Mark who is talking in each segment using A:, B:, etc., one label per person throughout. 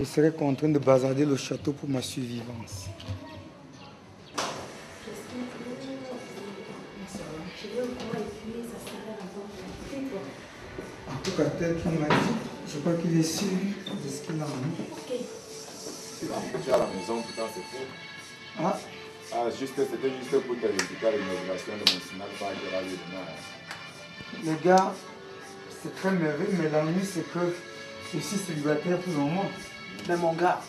A: je serais contraint de bazarder le château pour ma survivance. En tout cas, tel qu'il m'a dit, je crois qu'il est sûr de ce qu'il a mis.
B: Tu es à la maison, putain, c'est fou.
A: Ah.
B: Ah, c'était juste pour te résultat de l'inauguration de mon cinéma par Gérard Demain.
A: Les gars, c'est très merveilleux, mais l'ennui c'est que je suis célibataire pour le moment.
C: Mais mon gars,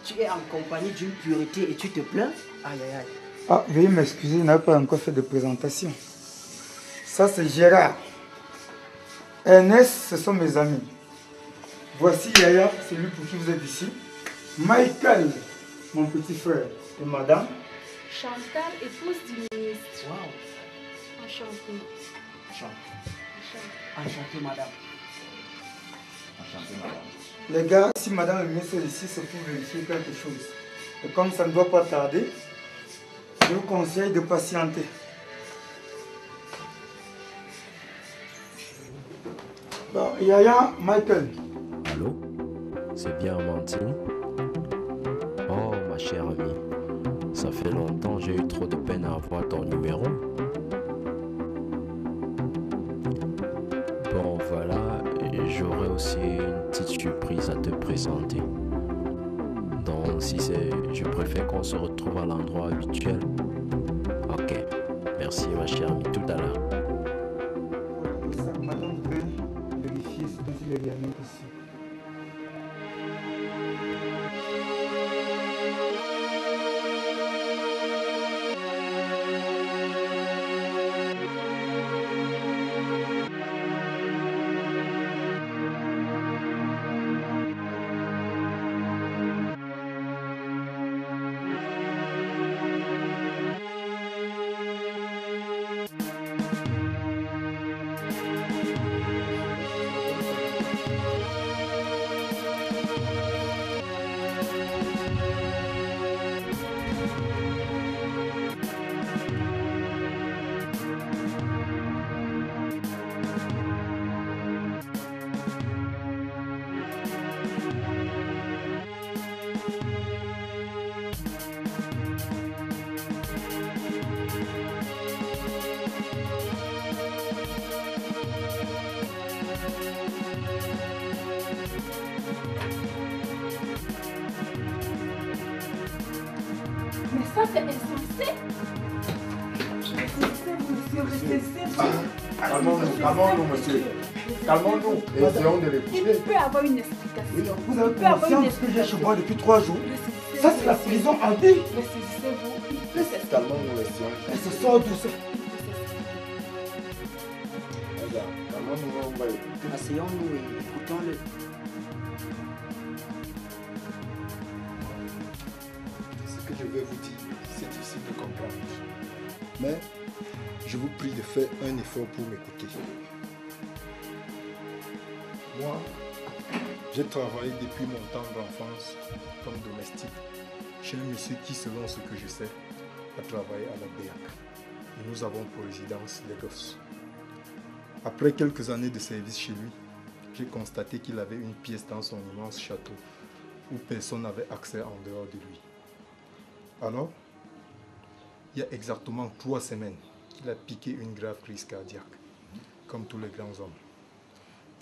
C: tu es en compagnie d'une pureté et tu te plains? Aïe aïe aïe.
A: Ah, veuillez m'excuser, je n'avais pas encore fait de présentation. Ça c'est Gérard. Ernest, ce sont mes amis. Voici Yaya, celui pour qui vous êtes ici. Michael, mon petit frère. Et madame
D: Chantal, épouse du ministre.
C: Waouh.
D: Enchantée.
C: Enchanté, madame.
B: Enchanté, madame.
A: Les gars, si madame le ministre est ici, c'est pour vérifier quelque chose. Et comme ça ne doit pas tarder, je vous conseille de patienter. Bon, Yaya, Michael.
E: Allô? C'est bien Amandine? Oh, ma chère amie. Ça fait longtemps, j'ai eu trop de peine à avoir ton numéro. Bon, voilà, j'aurais aussi une petite surprise à te présenter. Donc, si c'est... Je préfère qu'on se retrouve à l'endroit habituel. Ok, merci ma chère amie, tout à l'heure.
A: Madame peut vérifier si il est bien ici.
D: Mais ça, c'est insensé.
B: Calmons-nous, monsieur. Calmons-nous. Essayons de l'écouter.
D: Il peut avoir une explication.
A: Vous avez conscience que j'ai chez moi depuis 3 jours. Ça, c'est la prison à vie.
D: Ressaisissez-vous.
B: Calmons-nous, essayons.
A: Elle se sort doucement.
B: Regarde, calmons-nous, on va écouter.
C: Asseyons-nous et écoutons-le.
F: Ce que je vais vous dire, c'est difficile de comprendre. Mais je vous prie de faire un effort pour m'écouter. Moi, j'ai travaillé depuis mon temps d'enfance comme domestique chez un monsieur qui, selon ce que je sais, a travaillé à la BEAC. Et nous avons pour résidence Lagos. Après quelques années de service chez lui, j'ai constaté qu'il avait une pièce dans son immense château où personne n'avait accès en dehors de lui. Alors, il y a exactement 3 semaines, il a piqué une grave crise cardiaque, comme tous les grands hommes.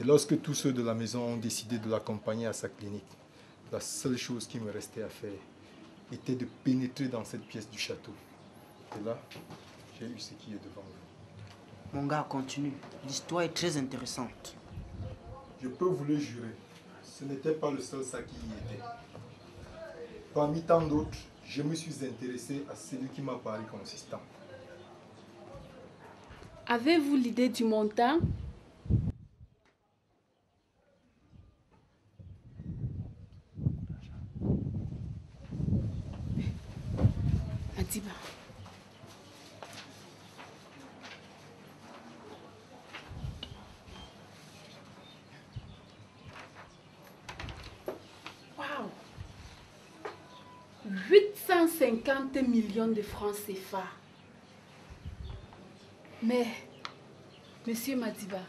F: Et lorsque tous ceux de la maison ont décidé de l'accompagner à sa clinique, la seule chose qui me restait à faire était de pénétrer dans cette pièce du château. Et là, j'ai eu ce qui est devant vous.
C: Mon gars, continue. L'histoire est très intéressante.
F: Je peux vous le jurer, ce n'était pas le seul sac qui y était. Parmi tant d'autres, je me suis intéressé à celui qui m'a paru consistant.
D: Avez-vous l'idée du montant? Madiba. Wow! 850 millions de francs CFA. Mais, monsieur Madiba,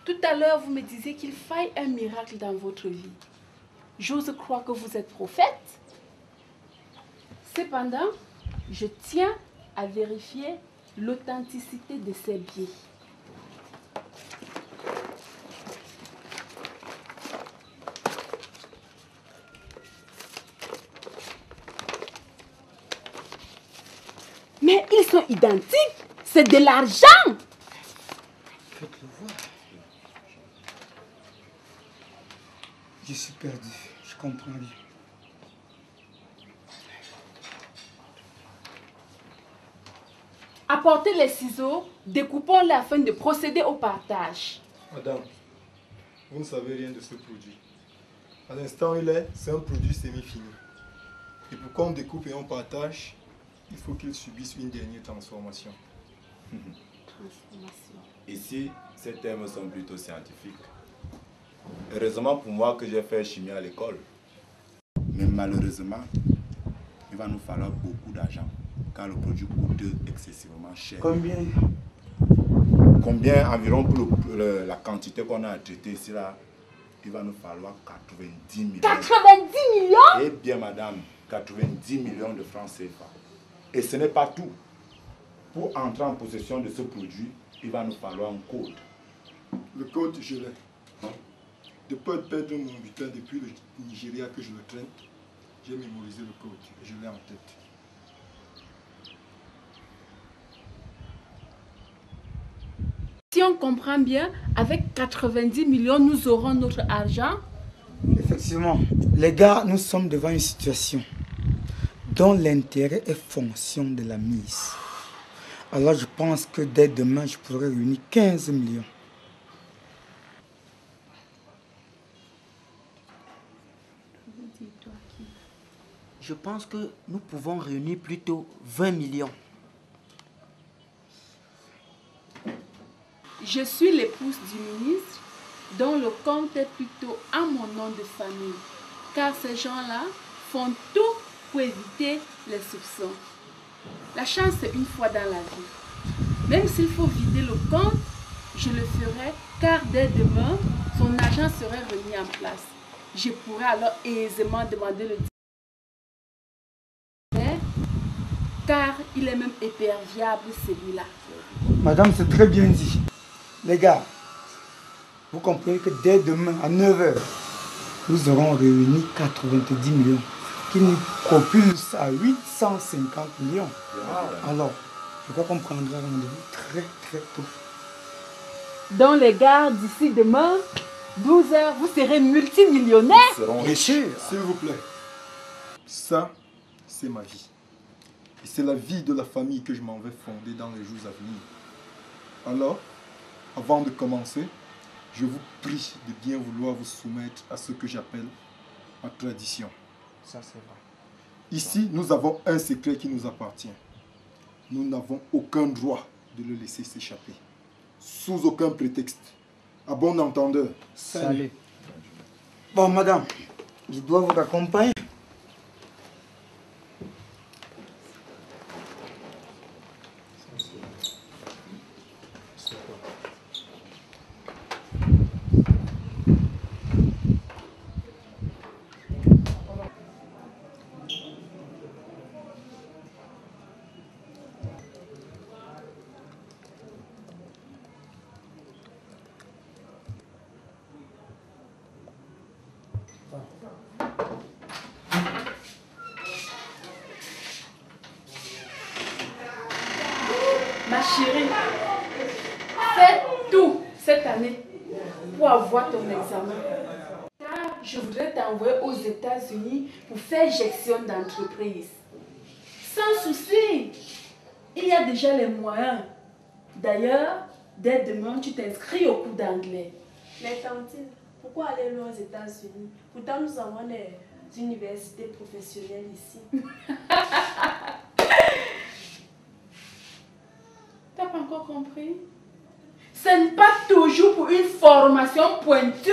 D: tout à l'heure vous me disiez qu'il faille un miracle dans votre vie. j'ose croire que vous êtes prophète. Cependant, je tiens à vérifier l'authenticité de ces billets. Mais ils sont identiques. C'est de l'argent.
A: Faites-le voir. Je suis perdu. Je comprends rien.
D: Apportez les ciseaux, découpons-les afin de procéder au partage.
F: Madame, vous ne savez rien de ce produit. À l'instant où il est, c'est un produit semi-fini. Et pour qu'on découpe et on partage, il faut qu'il subisse une dernière transformation.
B: Ici, ces termes sont plutôt scientifiques. Heureusement pour moi que j'ai fait chimie à l'école. Mais malheureusement, il va nous falloir beaucoup d'argent, car le produit coûte excessivement cher.
A: Combien?
B: Combien environ pour la quantité qu'on a à traiter ici là? Il va nous falloir 90 millions.
D: 90 millions?
B: Eh bien madame, 90 millions de francs CFA. Et ce n'est pas tout. Pour entrer en possession de ce produit, il va nous falloir un code.
F: Le code, je l'ai. De peur de perdre mon butin depuis le Nigeria que je le traîne, j'ai mémorisé le code et je l'ai en tête.
D: Si on comprend bien, avec 90 millions, nous aurons notre argent.
A: Effectivement, les gars, nous sommes devant une situation dont l'intérêt est fonction de la mise. Alors je pense que dès demain, je pourrai réunir 15 millions.
C: Je pense que nous pouvons réunir plutôt 20 millions.
D: Je suis l'épouse du ministre, dont le compte est plutôt à mon nom de famille. Car ces gens-là font tout pour éviter les soupçons. La chance, c'est une fois dans la vie. Même s'il faut vider le compte, je le ferai, car dès demain, son argent serait remis en place. Je pourrais alors aisément demander le divorce, car il est même éperviable celui-là.
A: Madame, c'est très bien dit. Les gars, vous comprenez que dès demain, à 9 h, nous aurons réuni 90 millions, qui nous propulse à 850 millions. Alors, je crois qu'on prendra rendez-vous très très tôt.
D: Dans les gares d'ici demain, 12 h, vous serez multimillionnaire.
A: Bien sûr.
F: S'il vous plaît, ça, c'est ma vie. Et c'est la vie de la famille que je m'en vais fonder dans les jours à venir. Alors, avant de commencer, je vous prie de bien vouloir vous soumettre à ce que j'appelle ma tradition.
C: Ça, c'est vrai.
F: Ici, nous avons un secret qui nous appartient. Nous n'avons aucun droit de le laisser s'échapper. Sous aucun prétexte. À bon entendeur.
C: Salut.
A: Bon, madame, je dois vous accompagner.
D: Ma chérie, fais tout cette année pour avoir ton examen. Car je voudrais t'envoyer aux États-Unis pour faire gestion d'entreprise. Sans souci, il y a déjà les moyens. D'ailleurs, dès demain, tu t'inscris au cours d'anglais.
G: Mais Tantine, pourquoi aller loin aux États-Unis? Pourtant, nous avons des universités professionnelles ici.
D: T'as pas encore compris? Ce n'est pas toujours pour une formation pointue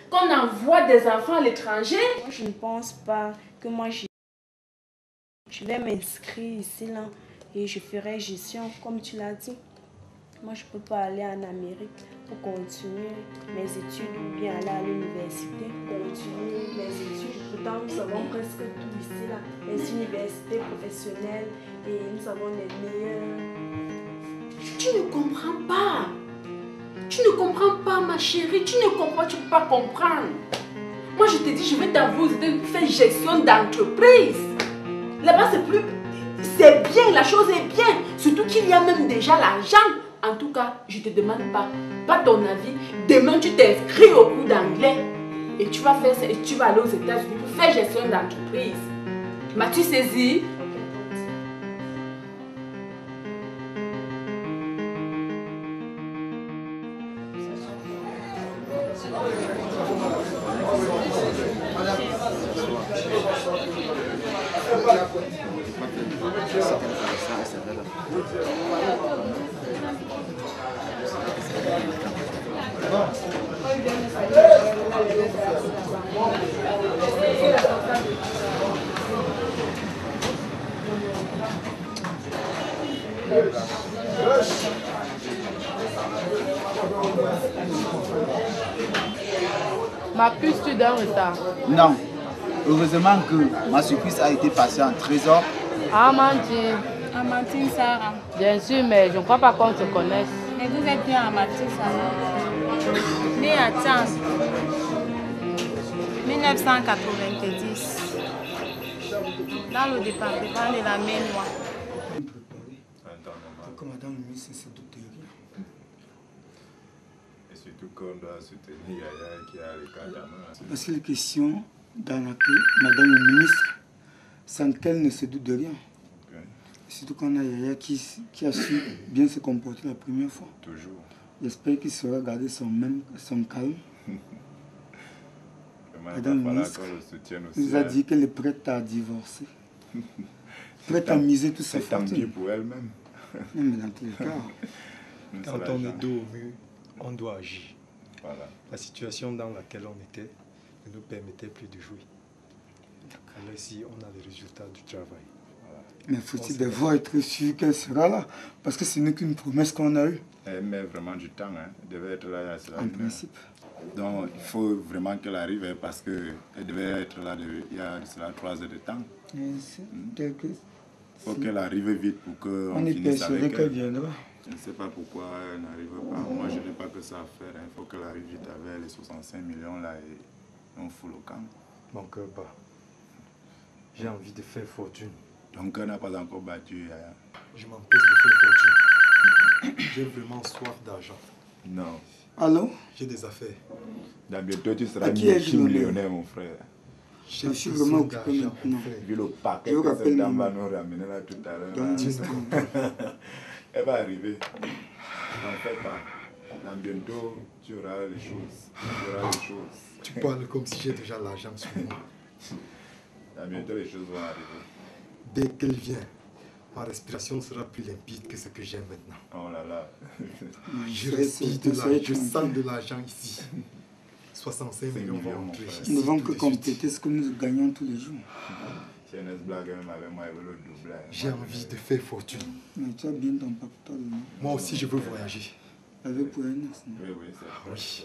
D: qu'on envoie des enfants à l'étranger.
G: Moi, je ne pense pas que moi, je vais m'inscrire ici là, et je ferai gestion, comme tu l'as dit. moi je peux pas aller en Amérique pour continuer mes études ou bien aller à l'université, continuer mes études. Pourtant, nous avons presque tout ici, là, les universités professionnelles et nous avons les meilleurs.
D: Tu ne comprends pas. Tu ne comprends pas, ma chérie. Tu ne comprends, tu ne peux pas comprendre. Moi, je te dis, je vais t'avouer, faire gestion d'entreprise. Là-bas, c'est plus... C'est bien, la chose est bien. Surtout qu'il y a même déjà l'argent. En tout cas, je ne te demande pas ton avis. Demain, tu t'inscris au cours d'anglais. Et tu vas faire ça, et tu vas aller aux États-Unis pour faire gestion d'entreprise. M'as-tu saisi?
H: Ma puce, tu es en retard.
I: Non. Heureusement que ma surprise a été passée en trésor.
H: Amandine.
J: Amandine Sarah.
H: Bien sûr, mais je ne crois pas qu'on se connaisse.
J: Mais vous êtes bien Amandine Sarah. Née à Tchang. 1990. Dans le département de la Maine-Noire.
A: Que madame le ministre ne se doute de rien.
B: Et surtout qu'on doit soutenir Yaya qui a les cartes à main.
A: Parce que les questions d'arnaquer madame le ministre sans qu'elle ne se doute de rien.
B: Okay.
A: Surtout qu'on a Yaya qui a su bien se comporter la première fois.
B: Toujours.
A: J'espère qu'il saura garder son calme.
B: Madame
A: le ministre nous a dit qu'elle est prête à divorcer. Prête à miser tout sa fortune.
B: C'est tant pis pour elle-même.
A: Non, mais dans tous les cas.
F: Quand on est dos au mur, on doit agir.
B: Voilà.
F: La situation dans laquelle on était ne nous permettait plus de jouer. Alors ici, on a les résultats du travail.
B: Voilà.
A: Mais faut-il d'abord être sûr qu'elle sera là? Parce que ce n'est qu'une promesse qu'on a eue.
B: Elle met vraiment du temps. Hein. Elle devait être là
A: en principe.
B: Donc il faut vraiment qu'elle arrive parce qu'elle devait être là il y a 3 heures de temps. Il faut qu'elle arrive vite pour qu'on finisse avec elle. On est persuadé
A: qu'elle viendra.
B: Je ne sais pas pourquoi elle n'arrive pas. Moi, je n'ai pas que ça à faire. Il faut qu'elle arrive vite avec les 65 millions là et on fout le camp.
F: Mon cœur bat. J'ai envie de faire fortune.
B: Ton cœur n'a pas encore battu, Yaya.
F: Je m'empêche de faire fortune. J'ai vraiment soif d'argent.
B: Non.
A: Allô?
F: J'ai des affaires.
B: Dans bientôt, tu seras millionnaire, mon frère.
A: Je suis vraiment occupé maintenant.
B: Vu le paquet que cette dame va nous ramener là tout à l'heure. Elle va arriver. N'en fais pas. Dans bientôt, tu auras les choses.
F: Tu parles comme si j'ai déjà l'argent sur moi.
B: Dans bientôt, les choses vont arriver.
F: Dès qu'elle vient, ma respiration sera plus limpide que ce que j'ai maintenant.
B: Oh là là.
F: Je respire de l'argent, je sens de l'argent ici. 65 millions vont entrer ici.
A: Nous ne devons que compléter ce que nous gagnons tous les jours.
B: Si elle blague même avec moi, elle veut le doubler.
F: J'ai envie de faire fortune.
A: Mais tu as bien ton pactole.
F: Moi aussi, je veux voyager.
A: Avec pour un
B: Oui, c'est
F: oui.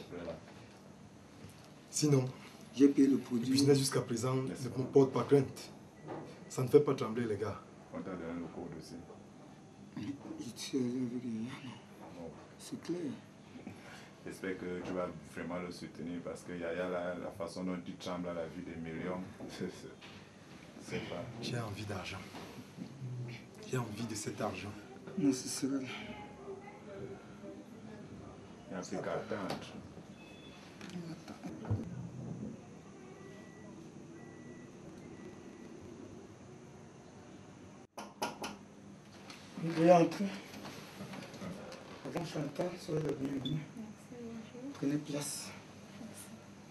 F: Sinon,
A: j'ai payé le produit.
F: Le business jusqu'à présent ne me porte pas crainte. Ça ne fait pas trembler les gars.
B: On t'a donné le code aussi.
A: C'est clair.
B: J'espère que tu vas vraiment le soutenir parce que Yaya, la façon dont tu trembles à la vue des millions, c'est pas...
F: J'ai envie d'argent. J'ai envie de cet argent.
A: Non, c'est ça.
B: Il n'y a plus qu'à attendre.
A: Vous pouvez entrer. Avant Chantal, soyez la bienvenue. Prenez place.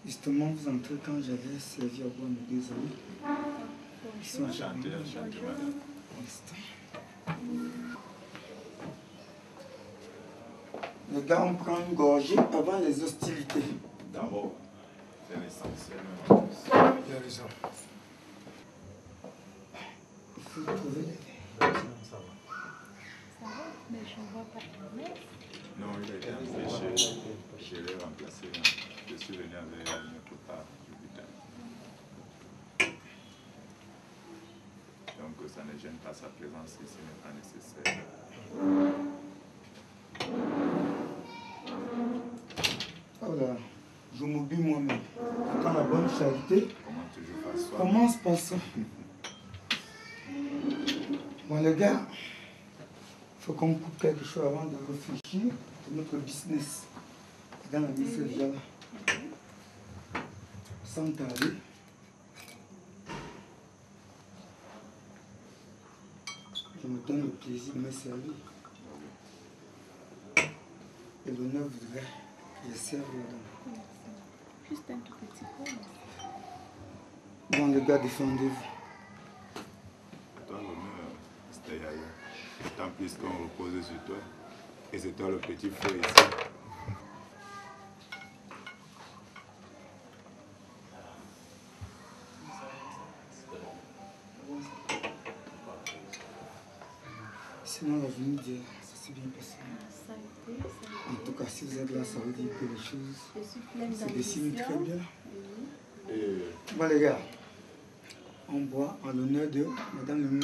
A: Justement, vous entrez quand j'avais servi à boire mes 2 amis. Ils sont
B: Enchanté, madame.
A: Les gars, on prend une gorgée avant les hostilités.
B: D'abord, c'est l'essentiel.
F: Il a raison.
A: Il faut trouver les...
F: Ça va.
J: Ça va, mais je ne vois pas ta mère.
B: Non, il a été empêché. Je l'ai remplacé. Je suis venu avec une prépa du bulletin. Donc ça ne gêne pas sa présence ici, n'est pas nécessaire.
A: Voilà, je m'oublie moi-même. Quand la bonne charité commence par ça. Bon les gars, il faut qu'on coupe quelque chose avant de réfléchir à notre business. Dans la vie, c'est déjà là. Sans tarder. Je me donne le plaisir de me servir. Et l'honneur voudrait que je serve là-dedans.
D: Juste un tout petit peu.
A: Bon les gars, défendez-vous.
B: Toi, l'honneur, c'était Yaya. Tant plus qu'on reposait sur toi. Et c'est toi le petit frère ici.
A: Sinon, la journée d'hier, ça s'est bien passé.
G: Ça a été.
A: En tout cas, si vous êtes là, ça veut dire que les choses
G: Je suis pleine
A: se dessinent très
G: d'ambition.
A: bien. Bon, les gars, on boit en l'honneur de Madame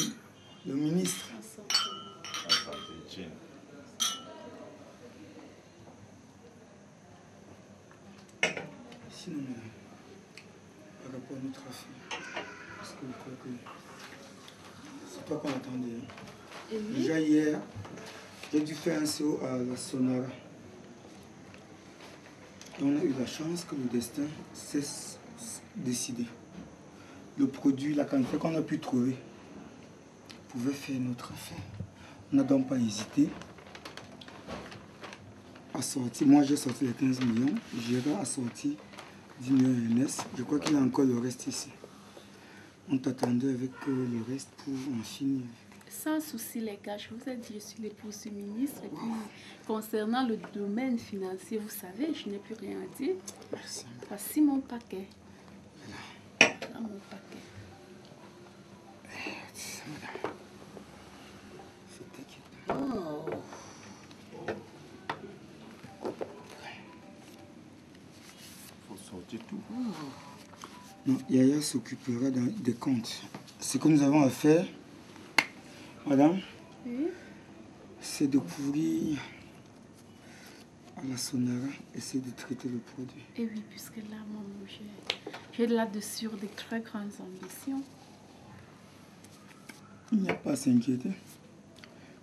A: le ministre. Sinon, par rapport à notre affaire, parce que je crois que c'est pas qu'on attendait. Hein. Déjà hier, j'ai dû faire un saut à la Sonara. Et on a eu la chance que le destin s'est décidé. Le produit, la quantité qu'on a pu trouver, pouvait faire notre affaire. On n'a donc pas hésité à sortir. Moi, j'ai sorti les 15 millions. Gérard a sorti 10 millions NS. Je crois qu'il y a encore le reste ici. On t'attendait avec le reste pour en finir.
D: Sans souci les gars, je vous ai dit, je suis l'épouse du ministre. Et puis, concernant le domaine financier, vous savez, je n'ai plus rien à dire.
A: Merci.
D: Voici mon paquet. Voilà mon paquet. Oh.
B: Faut sortir tout.
A: Non, Yaya s'occupera des comptes. Ce que nous avons à faire, madame, c'est de courir à la Sonara, essayer de traiter le produit.
D: Et oui, puisque là, mon j'ai là-dessus de très grandes ambitions.
A: Il n'y a pas à s'inquiéter.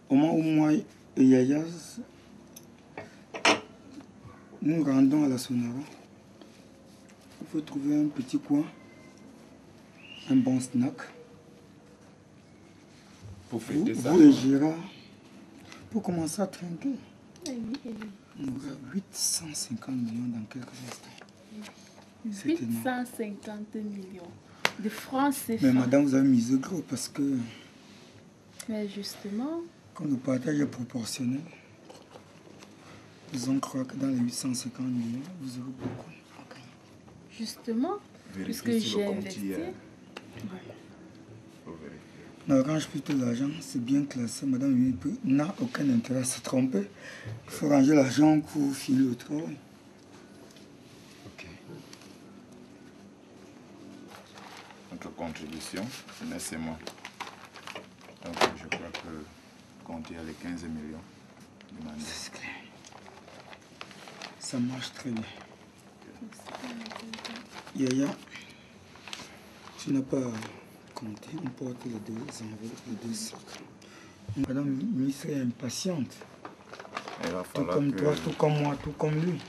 A: Au moment où moi et Yaya, nous rendons à la Sonara, il faut trouver un petit coin, un bon snack.
B: Pour fêter ça.
A: Vous et Gérard, pour commencer à trinquer.
D: Eh oui, eh oui.
A: On aura 850 millions dans quelques instants.
D: 850 millions de francs CFA.
A: Mais madame, vous avez misé gros parce que...
D: Mais justement...
A: Comme le partage est proportionnel, ils ont cru que dans les 850 millions, vous aurez beaucoup. Okay.
D: Justement, puisque j'ai investi...
A: On arrange plutôt l'argent, c'est bien classé. Madame n'a aucun intérêt à se tromper. Il faut ranger l'argent pour finir le travail.
B: Ok. Notre contribution, c'est moi. Donc je crois que compter les 15 millions demandés.
A: C'est clair. Ça marche très bien. Yaya, tu n'as pas compté, on porte les deux enveloppes, les deux sacs. Madame la ministre est impatiente.
B: Il va
A: Tout
B: falloir
A: comme
B: que,
A: toi, tout comme moi, tout comme lui.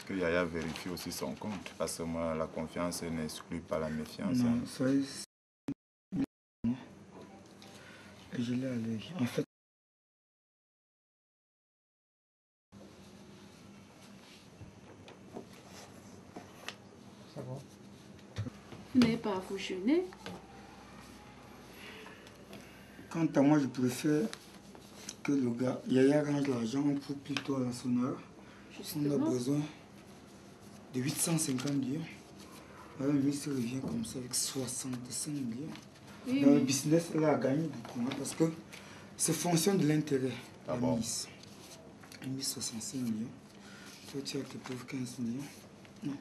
B: que Yaya vérifie aussi son compte. Parce que moi, la confiance n'exclut pas la méfiance.
A: Non,
B: Hein.
A: soyez... Et je l'ai à l'œil. En fait,
F: Ça va?
D: Vous n'avez pas à vous gêner.
A: quant à moi, je préfère que le gars, Yaya range l'argent pour plutôt à la Sonara. On a besoin de 850 millions. Madame la ministre revient comme ça avec 65 millions.
D: Oui,
A: Dans le
D: oui.
A: business, elle a gagné beaucoup hein, parce que c'est fonction de l'intérêt.
B: Ah
A: la
B: bon?
A: ministre. Lui 65 millions. Toi, tu as tes pauvres 15 millions. Non.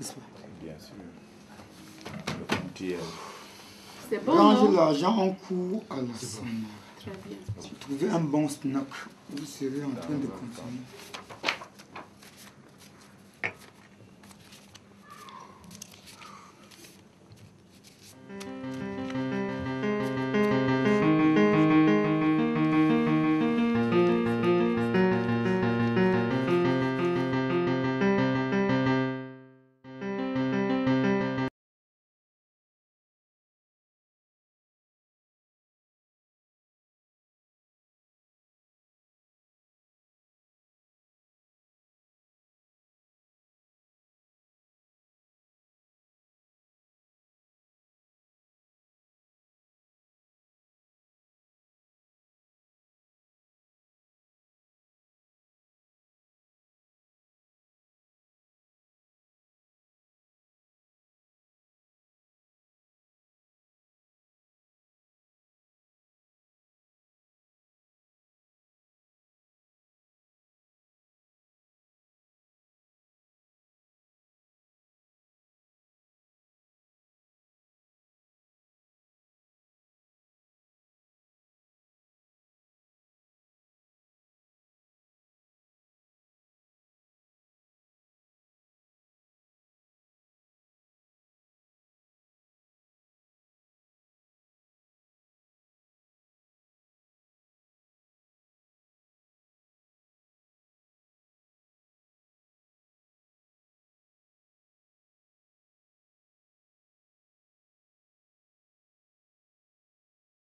A: N'est-ce pas?
B: Bien sûr. Le comptier.
D: C'est bon,
A: Range
D: non?
A: l'argent en cours à la somme.
D: Très bien.
A: Si vous trouvez un bon snack, vous serez en train de continuer.